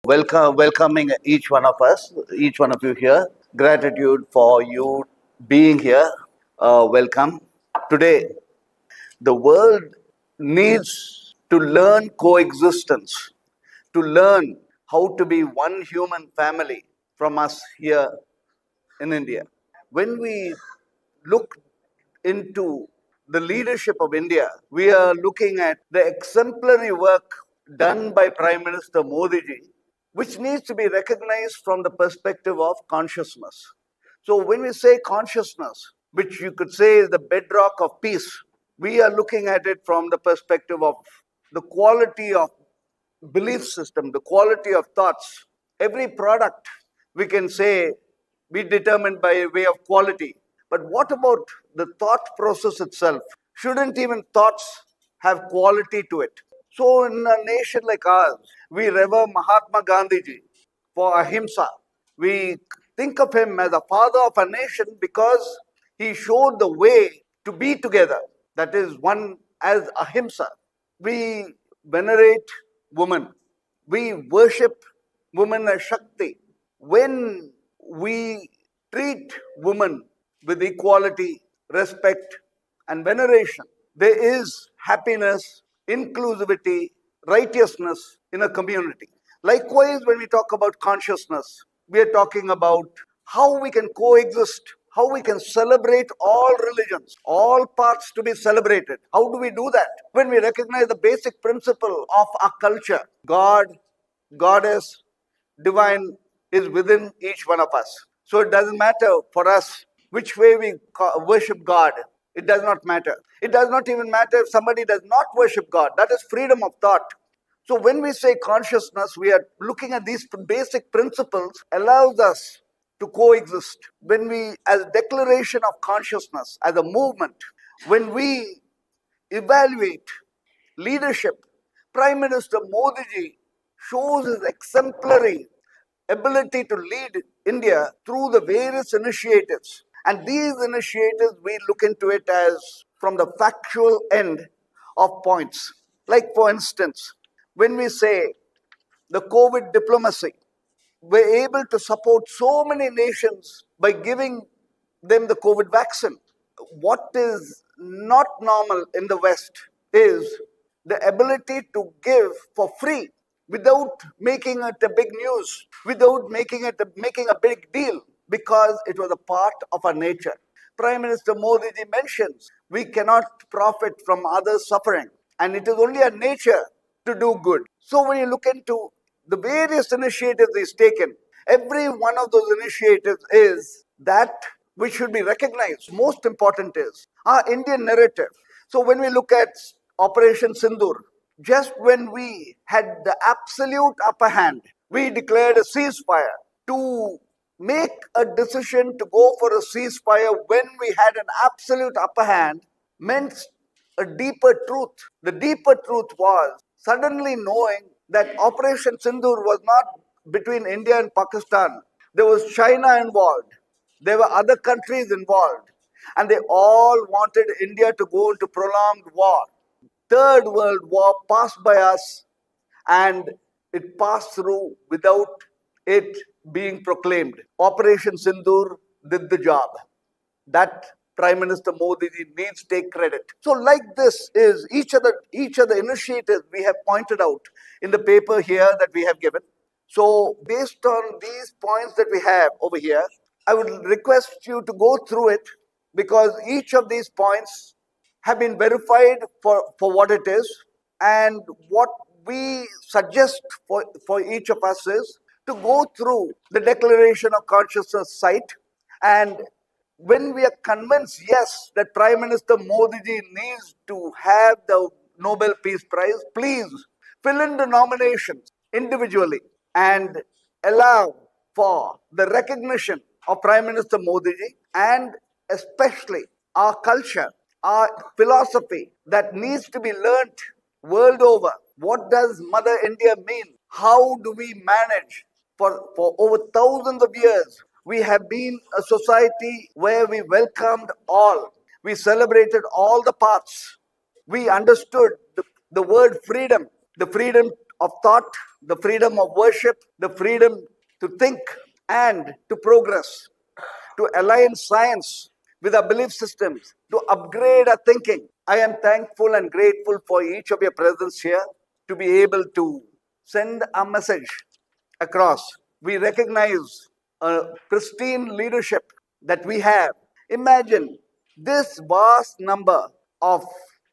welcoming each one of us, each one of you here. Gratitude for you being here. Welcome. Today, the world needs to learn coexistence, to learn how to be one human family from us here in India. When we look into the leadership of India, we are looking at the exemplary work done by Prime Minister Modi ji, which needs to be recognized from the perspective of consciousness. So, when we say consciousness, which you could say is the bedrock of peace, we are looking at it from the perspective of the quality of belief system, the quality of thoughts. Every product we can say be determined by way of quality. But what about the thought process itself? Shouldn't even thoughts have quality to it? So, in a nation like ours, we revere Mahatma Gandhiji for ahimsa. We think of him as a father of a nation because he showed the way to be together. That is one as ahimsa. We venerate women. We worship women as Shakti. When we treat women with equality, respect, and veneration, there is happiness, inclusivity, righteousness in a community. Likewise, when we talk about consciousness, we are talking about how we can coexist, how we can celebrate all religions, all paths to be celebrated. How do we do that? When we recognize the basic principle of our culture, God, Goddess, divine is within each one of us. So it doesn't matter for us which way we worship God. It does not matter. It does not even matter if somebody does not worship God. That is freedom of thought. So when we say consciousness, we are looking at these basic principles allows us to coexist. When we, as declaration of consciousness, as a movement, when we evaluate leadership, Prime Minister Modi ji shows his exemplary ability to lead India through the various initiatives. And these initiatives, we look into it as from the factual end of points. Like, for instance, when we say the COVID diplomacy, we're able to support so many nations by giving them the COVID vaccine. What is not normal in the West is the ability to give for free without making it a big news, without making a big deal, because it was a part of our nature. Prime Minister Modi ji mentions we cannot profit from others' suffering, and it is only our nature to do good. So when you look into the various initiatives he's taken, every one of those initiatives is that which should be recognized. Most important is our Indian narrative. So when we look at Operation Sindoor, just when we had the absolute upper hand, we declared a ceasefire. To make a decision to go for a ceasefire when we had an absolute upper hand meant a deeper truth. The deeper truth was suddenly knowing that Operation Sindoor was not between India and Pakistan. There was China involved. There were other countries involved. And they all wanted India to go into prolonged war. Third World War passed by us, and it passed through without it being proclaimed. Operation Sindoor did the job. That Prime Minister Modi needs to take credit. So, like this is each of the initiatives we have pointed out in the paper here that we have given. So, based on these points that we have over here, I would request you to go through it, because each of these points have been verified for what it is, and what we suggest for each of us is to go through the Declaration of Consciousness site, and when we are convinced, yes, that Prime Minister Modi ji needs to have the Nobel Peace Prize, please fill in the nominations individually and allow for the recognition of Prime Minister Modi ji, and especially our culture, our philosophy that needs to be learnt world over. What does Mother India mean? How do we manage? For over thousands of years, we have been a society where we welcomed all. We celebrated all the paths. We understood the word freedom, the freedom of thought, the freedom of worship, the freedom to think and to progress, to align science with our belief systems, to upgrade our thinking. I am thankful and grateful for each of your presence here to be able to send a message across. We recognize a pristine leadership that we have. Imagine this vast number of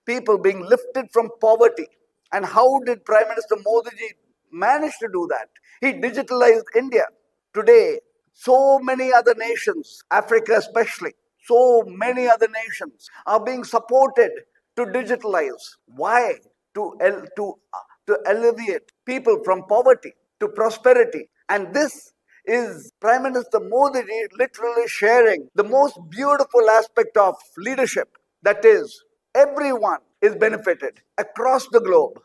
people being lifted from poverty. And how did Prime Minister Modi manage to do that? He digitalized India. Today, so many other nations, Africa especially, so many other nations are being supported to digitalize. Why? To alleviate people from poverty to prosperity. And this is Prime Minister Modi literally sharing the most beautiful aspect of leadership. That is, everyone is benefited across the globe.